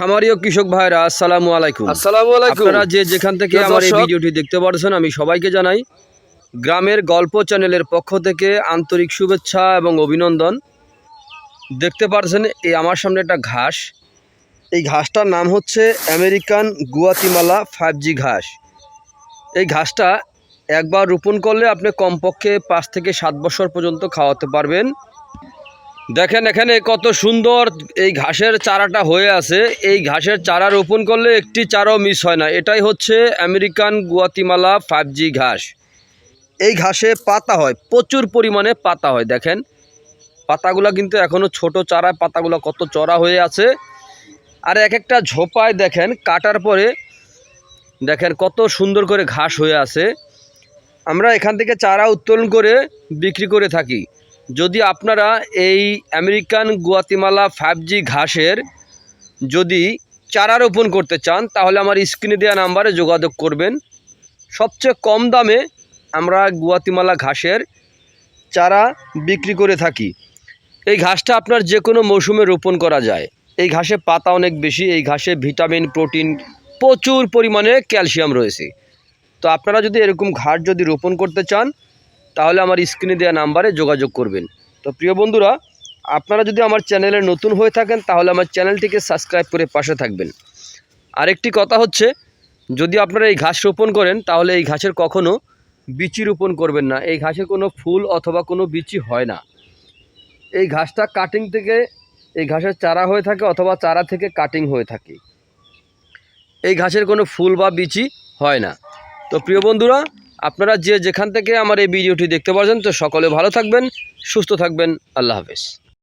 খামারি ও কৃষক ভাইরা আসসালামু আলাইকুম। আসসালামু আলাইকুম। আপনারা যে যেখান থেকে আমার এই ভিডিওটি দেখতে পাচ্ছেন, আমি সবাইকে জানাই গ্রামের গল্প চ্যানেলের পক্ষ থেকে আন্তরিক শুভেচ্ছা এবং অভিনন্দন। দেখতে পাচ্ছেন এই আমার সামনে একটা ঘাস, এই ঘাসটার নাম হচ্ছে আমেরিকান গুয়াতিমালা 5G ঘাস। এই ঘাসটা একবার রোপণ করলে আপনি কমপক্ষে 5 থেকে 7 বছর পর্যন্ত খাওয়াতে পারবেন। দেখেন এখানে কত সুন্দর এই ঘাসের চারাটা হয়ে আছে। এই ঘাসের চারা রোপণ করলে একটি চারাও মিস হয় না। এটাই হচ্ছে আমেরিকান গুয়াতিমালা 5G ঘাস। এই ঘাসে পাতা হয়, প্রচুর পরিমাণে পাতা হয়। দেখেন পাতাগুলো কিন্তু এখনও ছোট চারা, পাতাগুলো কত চড়া হয়ে আছে। আর এক একটা ঝোপায় দেখেন কাটার পরে দেখেন কত সুন্দর করে ঘাস হয়ে আছে। আমরা এখান থেকে চারা উত্তোলন করে বিক্রি করে থাকি। যদি আপনারা এই আমেরিকান গুয়াতিমালা 5G ঘাসের যদি চারা রোপণ করতে চান, তাহলে আমার স্ক্রিনে দেওয়া নাম্বারে যোগাযোগ করবেন। সবচেয়ে কম দামে আমরা গুয়াতিমালা ঘাসের চারা বিক্রি করে থাকি। এই ঘাসটা আপনার যে কোনো মৌসুমে রোপণ করা যায়। এই ঘাসে পাতা অনেক বেশি, এই ঘাসে ভিটামিন, প্রোটিন, প্রচুর পরিমাণে ক্যালসিয়াম রয়েছে। তো আপনারা যদি এরকম ঘাস যদি রোপণ করতে চান, তাহলে আমার স্ক্রিনে দেওয়া নাম্বারে যোগাযোগ করবেন। তো প্রিয় বন্ধুরা, আপনারা যদি আমার চ্যানেলে নতুন হয়ে থাকেন, তাহলে আমার চ্যানেলটিকে সাবস্ক্রাইব করে পাশে থাকবেন। আরেকটি কথা হচ্ছে, যদি আপনারা এই ঘাস রোপণ করেন, তাহলে এই ঘাসের কখনো বিচি রোপণ করবেন না। এই ঘাসে কোনো ফুল অথবা কোনো বিচি হয় না। এই ঘাসটা কাটিং থেকে এই ঘাসের চারা হয়ে থাকে অথবা চারা থেকে কাটিং হয়ে থাকে। এই ঘাসের কোনো ফুল বা বিচি হয় না। তো প্রিয় বন্ধুরা, আপনারা যে যেখান থেকে আমার এই ভিডিওটি দেখতে পাচ্ছেন, তো সকলে ভালো থাকবেন, সুস্থ থাকবেন। আল্লাহ হাফেজ।